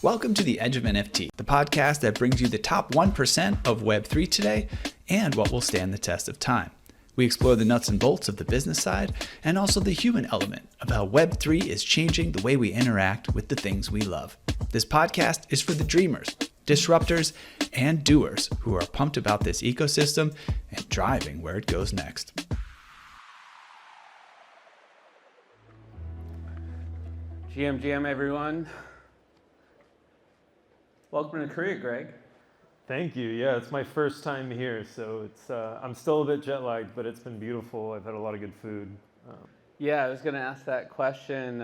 Welcome to the Edge of NFT, the podcast that brings you the top 1% of Web3 today and what will stand the test of time. We explore the nuts and bolts of the business side and also the human element of how Web3 is changing the way we interact with the things we love. This podcast is for the dreamers, disruptors, and doers who are pumped about this ecosystem and driving where it goes next. GM everyone. Welcome to Korea, Greg. Thank you. Yeah, it's my first time here, so it's I'm still a bit jet lagged, but it's been beautiful. I've had a lot of good food. Yeah, I was going to ask that question.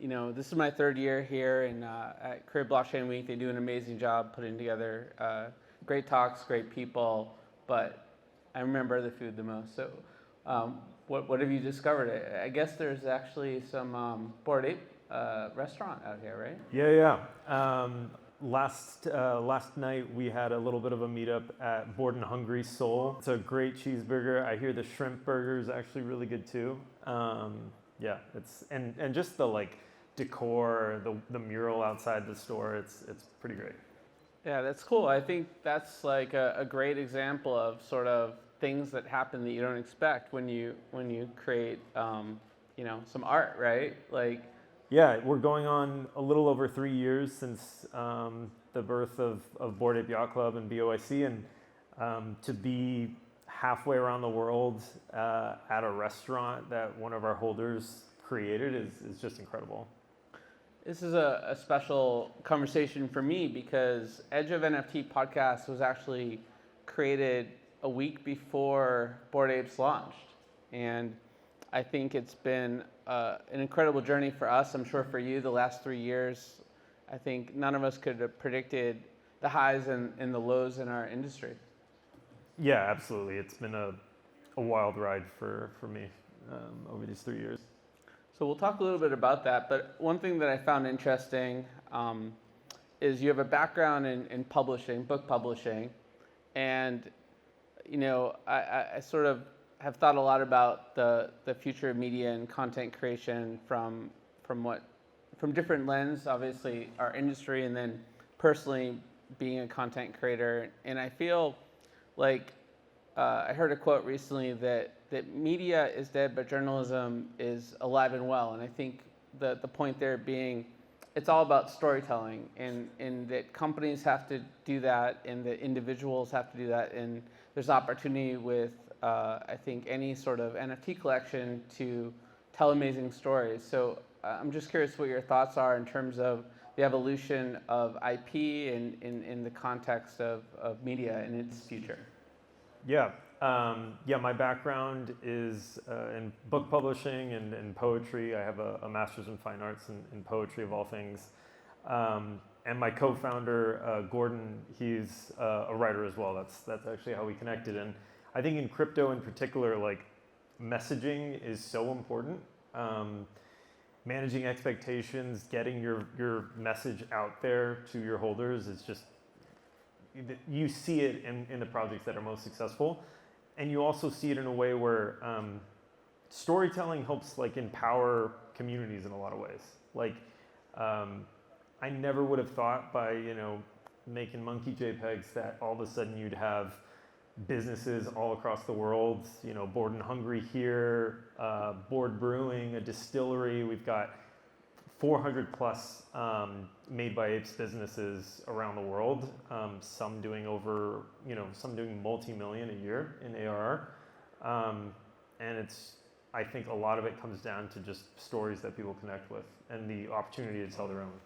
This is my third year here at Korea Blockchain Week. They do an amazing job putting together great talks, great people, but I remember the food the most. So what have you discovered? I guess there's actually some Bored Ape restaurant out here, right? Yeah. Last night we had a little bit of a meetup at Bored and Hungry Soul. It's a great cheeseburger. I hear the shrimp burger is actually really good too. It's and just the decor, the mural outside the store. It's pretty great. Yeah, that's cool. I think that's like a great example of sort of things that happen that you don't expect when you create some art, right? Yeah, we're going on a little over 3 years since the birth of Bored Ape Yacht Club and BOIC, and to be halfway around the world at a restaurant that one of our holders created is just incredible. This is a special conversation for me because Edge of NFT podcast was actually created a week before Bored Apes launched, and I think it's been an incredible journey for us. I'm sure for you, the last 3 years, I think none of us could have predicted the highs and the lows in our industry. Yeah, absolutely. It's been a wild ride for me over these 3 years. So we'll talk a little bit about that. But one thing that I found interesting is you have a background in publishing, book publishing, and I sort of have thought a lot about the future of media and content creation from different lens, obviously our industry, and then personally being a content creator. And I feel like I heard a quote recently that media is dead, but journalism is alive and well. And I think the point there being it's all about storytelling, and that companies have to do that, and that individuals have to do that, and there's opportunity with I think any sort of NFT collection to tell amazing stories. So I'm just curious what your thoughts are in terms of the evolution of IP in the context of media and its future. Yeah, my background is in book publishing and poetry. I have a master's in fine arts in poetry of all things. And my co-founder, Gordon, he's a writer as well. That's actually how we connected. And I think in crypto in particular, messaging is so important. Managing expectations, getting your message out there to your holders is just, you see it in the projects that are most successful. And you also see it in a way where storytelling helps empower communities in a lot of ways. I never would have thought by making monkey JPEGs that all of a sudden you'd have businesses all across the world, Bored and Hungry here, Bored Brewing, a distillery. We've got 400 plus made by apes businesses around the world. Some doing some doing multi-million a year in ARR. And I think a lot of it comes down to just stories that people connect with and the opportunity to tell their own.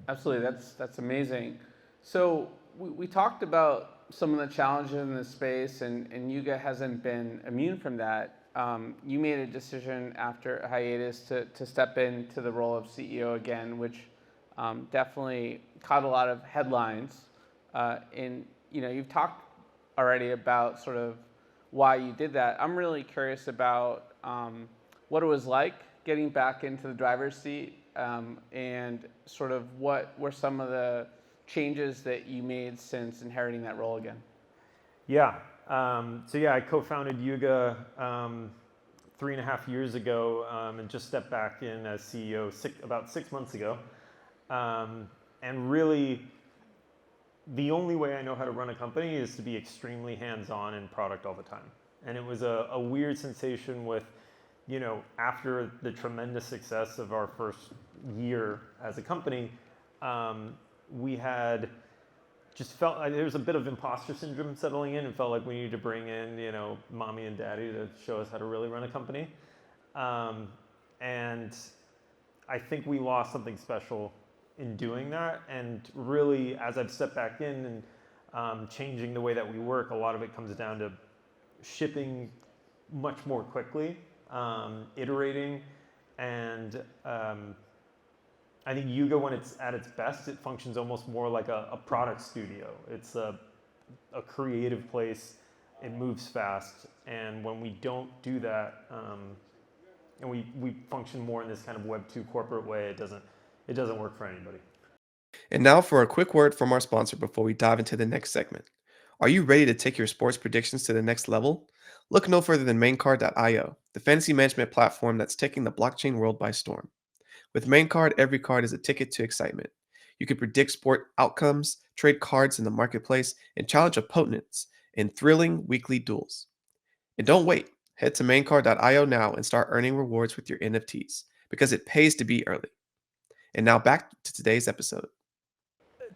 Absolutely, that's amazing. So we talked about some of the challenges in the space, and Yuga hasn't been immune from that. You made a decision after a hiatus to step into the role of CEO again, which definitely caught a lot of headlines. You've talked already about sort of why you did that. I'm really curious about what it was like getting back into the driver's seat, and sort of what were some of the changes that you made since inheriting that role again? Yeah. I co-founded Yuga 3.5 years ago and just stepped back in as CEO about 6 months ago. And really, the only way I know how to run a company is to be extremely hands-on in product all the time. And it was a weird sensation with, after the tremendous success of our first year as a company, we had just felt there was a bit of imposter syndrome settling in, and felt like we needed to bring in, mommy and daddy to show us how to really run a company. And I think we lost something special in doing that. And really, as I've stepped back in and changing the way that we work, a lot of it comes down to shipping much more quickly, iterating, and I think Yuga, when it's at its best, it functions almost more like a product studio. It's a creative place. It moves fast, and when we don't do that, and we function more in this kind of Web2 corporate way, it doesn't work for anybody. And now for a quick word from our sponsor before we dive into the next segment. Are you ready to take your sports predictions to the next level? Look no further than maincard.io, the fantasy management platform that's taking the blockchain world by storm. With MainCard, every card is a ticket to excitement. You can predict sport outcomes, trade cards in the marketplace, and challenge opponents in thrilling weekly duels. And don't wait. Head to maincard.io now and start earning rewards with your NFTs, because it pays to be early. And now back to today's episode.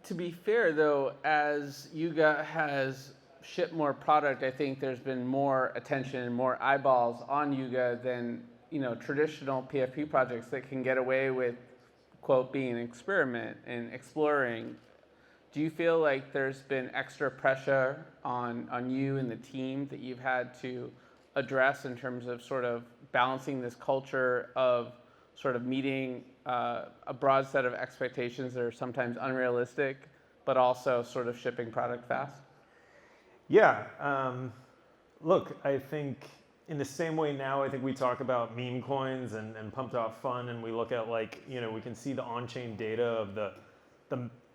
To be fair, though, as Yuga has shipped more product, I think there's been more attention and more eyeballs on Yuga than traditional PFP projects that can get away with, quote, being an experiment and exploring. Do you feel like there's been extra pressure on you and the team that you've had to address in terms of sort of balancing this culture of sort of meeting a broad set of expectations that are sometimes unrealistic, but also sort of shipping product fast? Yeah. Look, I think in the same way now, I think we talk about meme coins and pumped up fun, and we look at we can see the on-chain data of the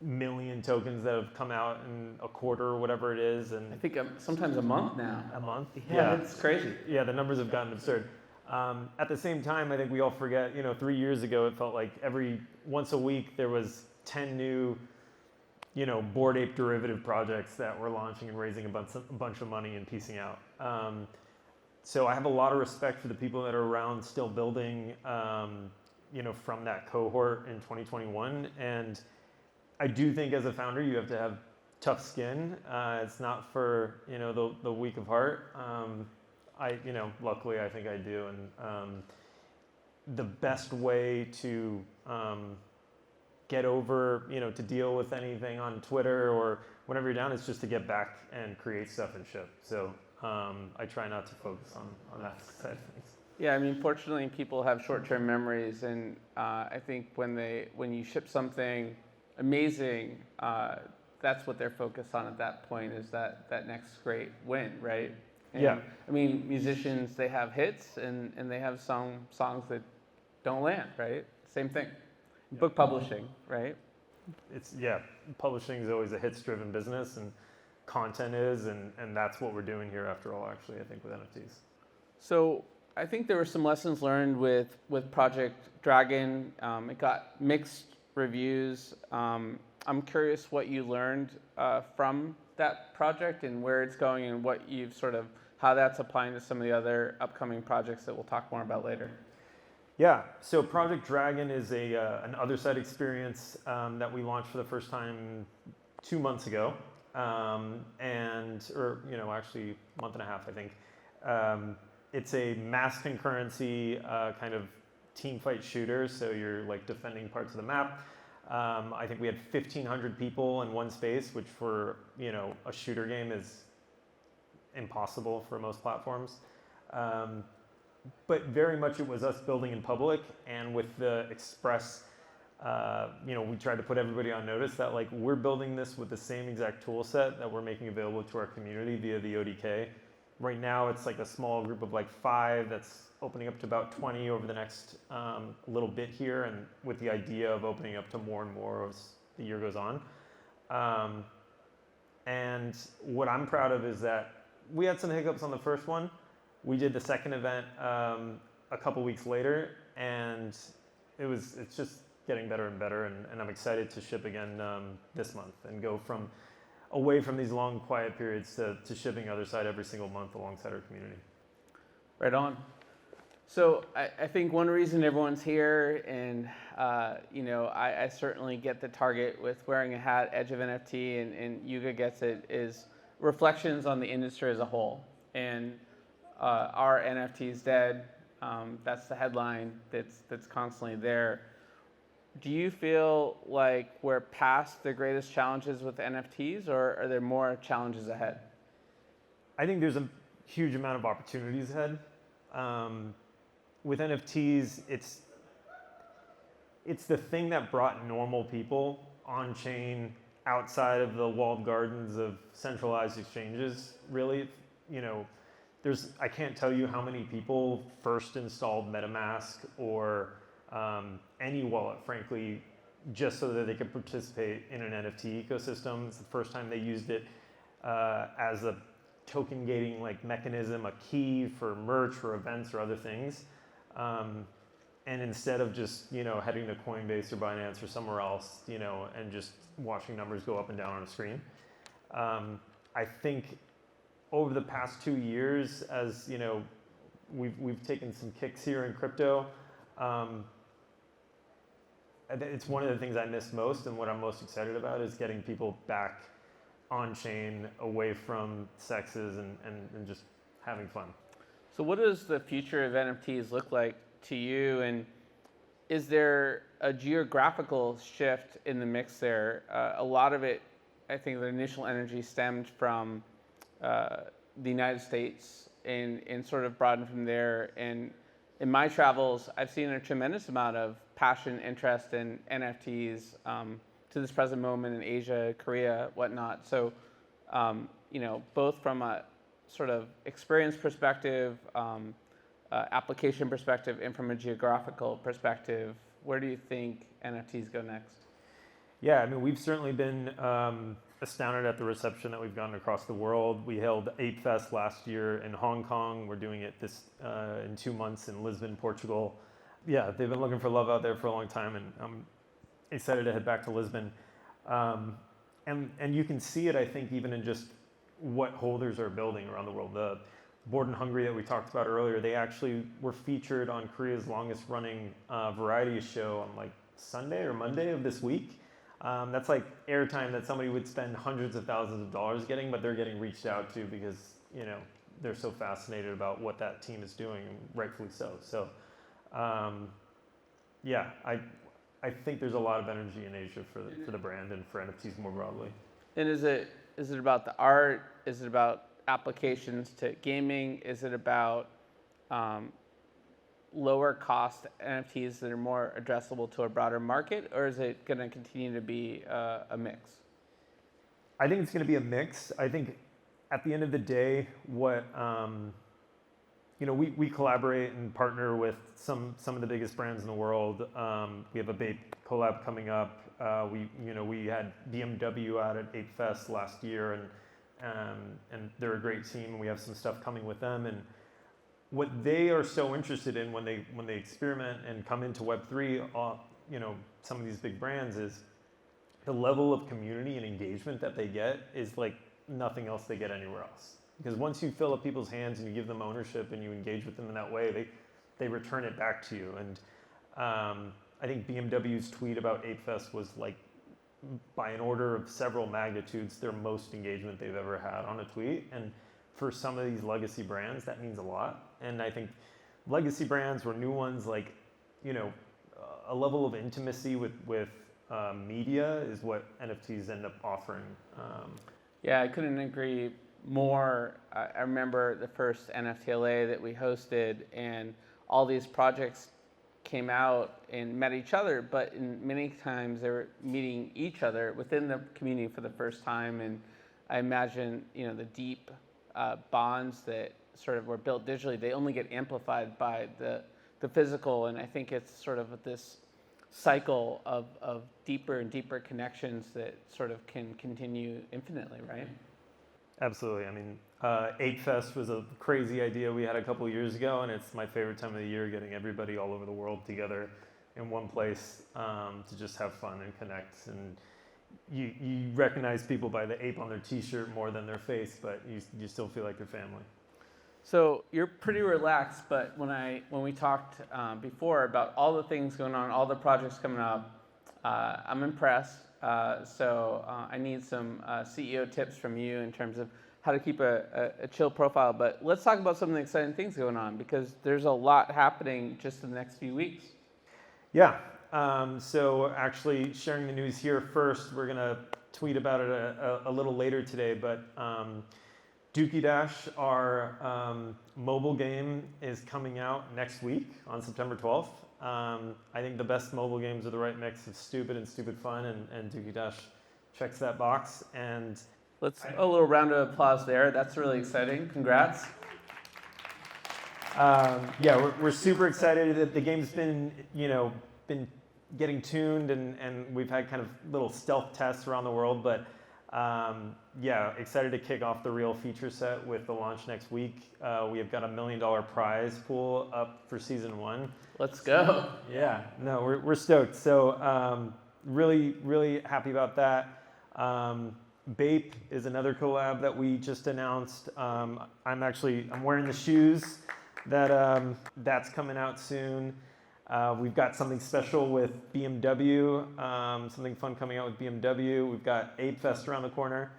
million tokens that have come out in a quarter or whatever it is. And I think sometimes a month now. A month? Yeah, it's crazy. Yeah, the numbers have gotten absurd. At the same time, I think we all forget, 3 years ago, it felt like once a week there was 10 new, Bored Ape derivative projects that were launching and raising a bunch of money and piecing out. So I have a lot of respect for the people that are around still building, from that cohort in 2021. And I do think as a founder, you have to have tough skin. It's not for, the weak of heart. Luckily I think I do. And the best way to get over, to deal with anything on Twitter or whenever you're down is just to get back and create stuff and ship. So I try not to focus on that side of things. Yeah, I mean, fortunately, people have short-term memories, and I think when you ship something amazing, that's what they're focused on at that point, is that next great win, right? And, yeah. I mean, musicians, they have hits, and they have songs that don't land, right? Same thing. Book publishing, right? Publishing is always a hits-driven business, and content is, and that's what we're doing here after all, actually, I think, with NFTs. So I think there were some lessons learned with Project Dragon. It got mixed reviews. I'm curious what you learned from that project and where it's going, and what you've how that's applying to some of the other upcoming projects that we'll talk more about later. Yeah, so Project Dragon is an Otherside experience that we launched for the first time 2 months ago, actually a month and a half, I think. It's a mass concurrency kind of team fight shooter, so you're defending parts of the map. I think we had 1,500 people in one space, which for a shooter game is impossible for most platforms. But very much it was us building in public, and with the express, we tried to put everybody on notice that we're building this with the same exact tool set that we're making available to our community via the ODK. Right now it's a small group of 5 that's opening up to about 20 over the next little bit here, and with the idea of opening up to more and more as the year goes on. And what I'm proud of is that we had some hiccups on the first one. We did the second event a couple weeks later, and it's just getting better and better, and I'm excited to ship again this month and go away from these long quiet periods to shipping Otherside every single month alongside our community. Right on. So I think one reason everyone's here, and I certainly get the target with wearing a hat, Edge of NFT, and Yuga gets it, is reflections on the industry as a whole. And are NFTs dead? That's the headline that's constantly there. Do you feel like we're past the greatest challenges with NFTs, or are there more challenges ahead? I think there's a huge amount of opportunities ahead. With NFTs, it's the thing that brought normal people on chain outside of the walled gardens of centralized exchanges. Really, I can't tell you how many people first installed MetaMask or any wallet, frankly, just so that they could participate in an NFT ecosystem. It's the first time they used it as a token gating mechanism, a key for merch, for events, or other things. And instead of just heading to Coinbase or Binance or somewhere else, and just watching numbers go up and down on a screen, I think over the past 2 years, as we've taken some kicks here in crypto. It's one of the things I miss most, and what I'm most excited about is getting people back on chain, away from sexes, and just having fun. So what does the future of NFTs look like to you, and is there a geographical shift in the mix there? A lot of it, I think the initial energy stemmed from the United States and sort of broadened from there. And in my travels, I've seen a tremendous amount of passion, interest in NFTs to this present moment in Asia, Korea, whatnot. So, both from a sort of experience perspective, application perspective, and from a geographical perspective, where do you think NFTs go next? Yeah, I mean, we've certainly been astounded at the reception that we've gotten across the world. We held Ape Fest last year in Hong Kong. We're doing it in 2 months in Lisbon, Portugal. Yeah, they've been looking for love out there for a long time, and I'm excited to head back to Lisbon. And you can see it, I think, even in just what holders are building around the world. The Bored and Hungry that we talked about earlier, they actually were featured on Korea's longest running variety show on Sunday or Monday of this week. That's airtime that somebody would spend hundreds of thousands of dollars getting, but they're getting reached out to because they're so fascinated about what that team is doing, and rightfully so. So, yeah, I think there's a lot of energy in Asia for the brand and for NFTs more broadly. And is it about the art? Is it about applications to gaming? Is it about lower cost NFTs that are more addressable to a broader market, or is it going to continue to be a mix? I think it's going to be a mix. I think at the end of the day, what we collaborate and partner with some of the biggest brands in the world. We have a big collab coming up. We had BMW out at Ape Fest last year, and they're a great team. We have some stuff coming with them, and what they are so interested in when they experiment and come into Web3, some of these big brands, is the level of community and engagement that they get is like nothing else they get anywhere else. Because once you fill up people's hands and you give them ownership and you engage with them in that way, they return it back to you. And I think BMW's tweet about Ape Fest was by an order of several magnitudes, their most engagement they've ever had on a tweet. And for some of these legacy brands, that means a lot. And I think legacy brands or new ones, a level of intimacy with media is what NFTs end up offering. Yeah, I couldn't agree more. I remember the first NFTLA that we hosted, and all these projects came out and met each other, but in many times they were meeting each other within the community for the first time. And I imagine, the deep bonds that sort of were built digitally, they only get amplified by the physical. And I think it's sort of this cycle of deeper and deeper connections that sort of can continue infinitely, right? Absolutely. I mean, Ape Fest was a crazy idea we had a couple of years ago, and it's my favorite time of the year, getting everybody all over the world together in one place to just have fun and connect. And you recognize people by the ape on their t-shirt more than their face, but you still feel like they're family. So you're pretty relaxed, but when we talked before about all the things going on, all the projects coming up, I'm impressed. So I need some CEO tips from you in terms of how to keep a chill profile. But let's talk about some of the exciting things going on, because there's a lot happening just in the next few weeks. Yeah. So actually sharing the news here first. We're going to tweet about it a little later today, but Dookie Dash, our mobile game, is coming out next week on September 12th. I think the best mobile games are the right mix of stupid and stupid fun, and Dookie Dash checks that box. And let's a little round of applause there. That's really exciting. Congrats. Yeah, we're super excited that the game's been getting tuned, and we've had kind of little stealth tests around the world, but yeah, excited to kick off the real feature set with the launch next week. We have got $1 million prize pool up for season 1. Let's go. Yeah, no, we're stoked. So really happy about that. Bape is another collab that we just announced. I'm wearing the shoes that's coming out soon. We've got something special with BMW, something fun coming out with BMW. We've got Ape Fest around the corner.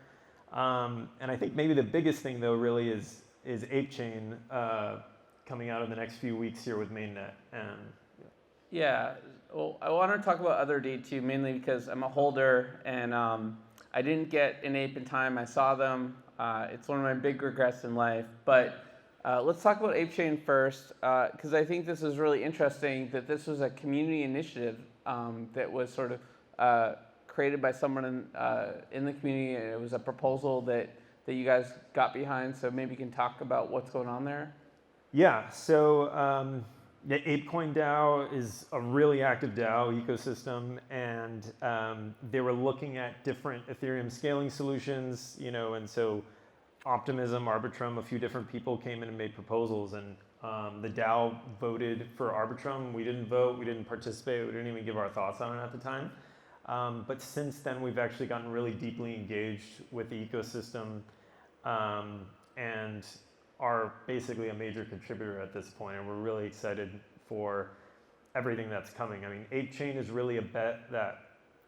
And I think maybe the biggest thing though really is ApeChain coming out in the next few weeks here with mainnet. And yeah, well, I want to talk about Other Day too, mainly because I'm a holder and I didn't get an ape in time. I saw them. It's one of my big regrets in life, but let's talk about ApeChain first, because I think this is really interesting that this was a community initiative that was sort of created by someone in the community, and it was a proposal that you guys got behind. So maybe you can talk about what's going on there. Yeah, so the ApeCoin DAO is a really active DAO ecosystem, and they were looking at different Ethereum scaling solutions, and so Optimism, Arbitrum, a few different people came in and made proposals, and the DAO voted for Arbitrum. We didn't vote, we didn't participate, we didn't even give our thoughts on it at the time. But since then, we've actually gotten really deeply engaged with the ecosystem and are basically a major contributor at this point, and we're really excited for everything that's coming. I mean, ApeChain is really a bet that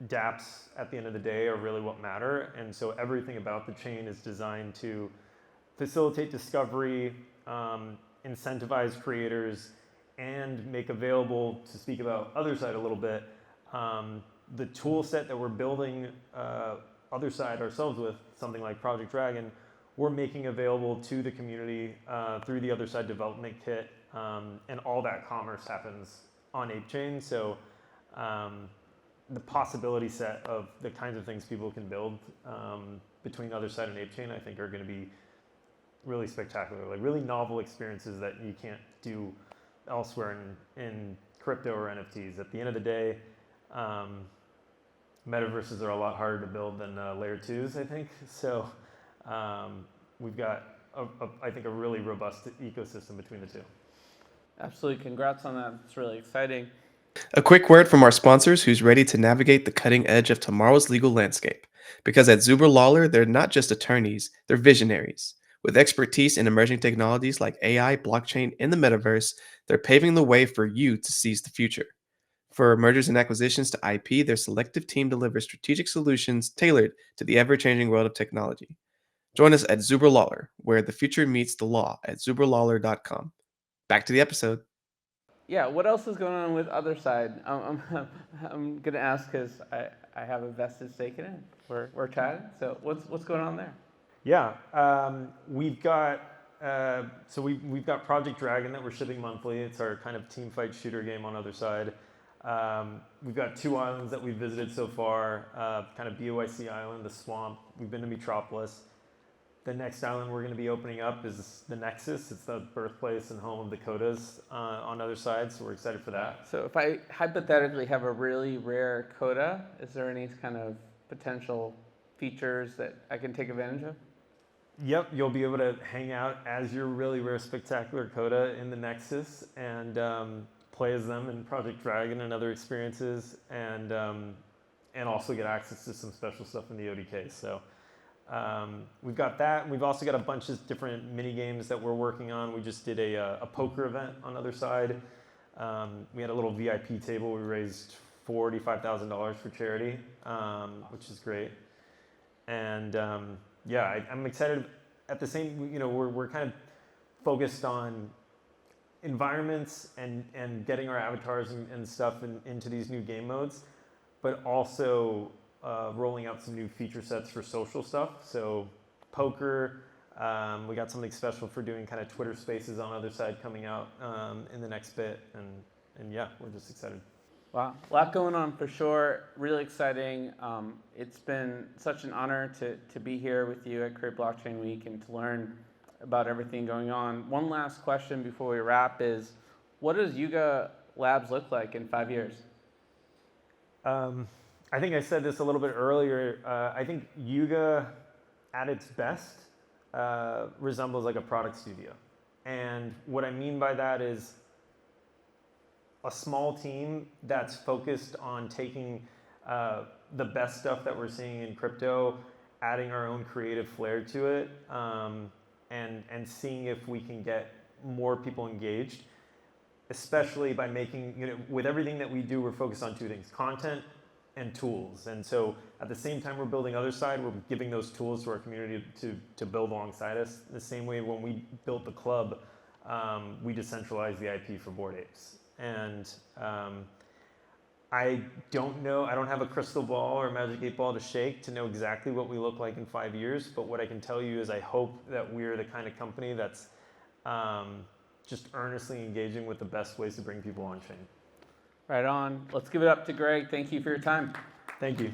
dApps at the end of the day are really what matter, and so everything about the chain is designed to facilitate discovery, incentivize creators, and make available, to speak about Otherside a little bit, the tool set that we're building Otherside ourselves with, something like Project Dragon, we're making available to the community through the Otherside development kit, and all that commerce happens on ApeChain. So the possibility set of the kinds of things people can build between Otherside and ApeChain, I think, are going to be really spectacular, like really novel experiences that you can't do elsewhere in crypto or NFTs. At the end of the day, metaverses are a lot harder to build than layer 2s, I think. So we've got, I think, a really robust ecosystem between the two. Absolutely. Congrats on that. It's really exciting. A quick word from our sponsors who's ready to navigate the cutting edge of tomorrow's legal landscape. Because at Zuber Lawler, they're not just attorneys, they're visionaries. With expertise in emerging technologies like AI, blockchain, and the metaverse, they're paving the way for you to seize the future. For mergers and acquisitions to IP, their selective team delivers strategic solutions tailored to the ever-changing world of technology. Join us at Zuber Lawler, where the future meets the law at zuberlawler.com. Back to the episode. Yeah, what else is going on with Otherside? I'm going to ask because I have a vested stake in it. We're chatting. So what's going on there? Yeah, we've got we've got Project Dragon that we're shipping monthly. It's our kind of team fight shooter game on Otherside. We've got 2 islands that we've visited so far, kind of BOIC Island, the Swamp. We've been to Metropolis. The next island we're going to be opening up is the Nexus. It's the birthplace and home of the Kodas on Otherside, so we're excited for that. So if I hypothetically have a really rare Koda, is there any kind of potential features that I can take advantage of? Yep, you'll be able to hang out as your really rare spectacular Koda in the Nexus and play as them in Project Dragon and other experiences, and also get access to some special stuff in the ODK. So we've got that. We've also got a bunch of different mini games that we're working on. We just did a poker event on Otherside. We had a little VIP table. We raised $45,000 for charity, which is great. And I'm excited. At the same, we're kind of focused on environments and getting our avatars and stuff into these new game modes, but also rolling out some new feature sets for social stuff. So poker, we got something special for doing kind of Twitter Spaces on Otherside coming out in the next bit, and yeah, we're just excited. Wow, a lot going on for sure. Really exciting. It's been such an honor to be here with you at Create Blockchain Week and to learn about everything going on. One last question before we wrap is, what does Yuga Labs look like in 5 years? I think I said this a little bit earlier. I think Yuga, at its best, resembles like a product studio. And what I mean by that is a small team that's focused on taking the best stuff that we're seeing in crypto, adding our own creative flair to it, and seeing if we can get more people engaged, especially by making, with everything that we do, we're focused on two things: content and tools. And so at the same time we're building Otherside, we're giving those tools to our community to build alongside us. The same way when we built the club, we decentralized the IP for Bored Apes. And I don't know, I don't have a crystal ball or a magic 8 ball to shake to know exactly what we look like in 5 years, but what I can tell you is I hope that we're the kind of company that's just earnestly engaging with the best ways to bring people on chain. Right on. Let's give it up to Greg. Thank you for your time. Thank you.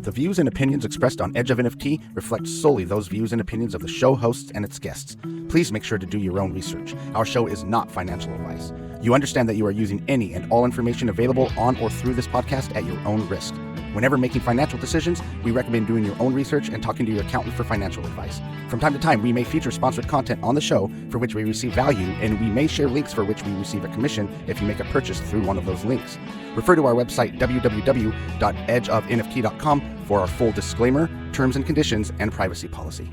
The views and opinions expressed on Edge of NFT reflect solely those views and opinions of the show hosts and its guests. Please make sure to do your own research. Our show is not financial advice. You understand that you are using any and all information available on or through this podcast at your own risk. Whenever making financial decisions, we recommend doing your own research and talking to your accountant for financial advice. From time to time, we may feature sponsored content on the show for which we receive value, and we may share links for which we receive a commission if you make a purchase through one of those links. Refer to our website, www.edgeofnft.com, for our full disclaimer, terms and conditions, and privacy policy.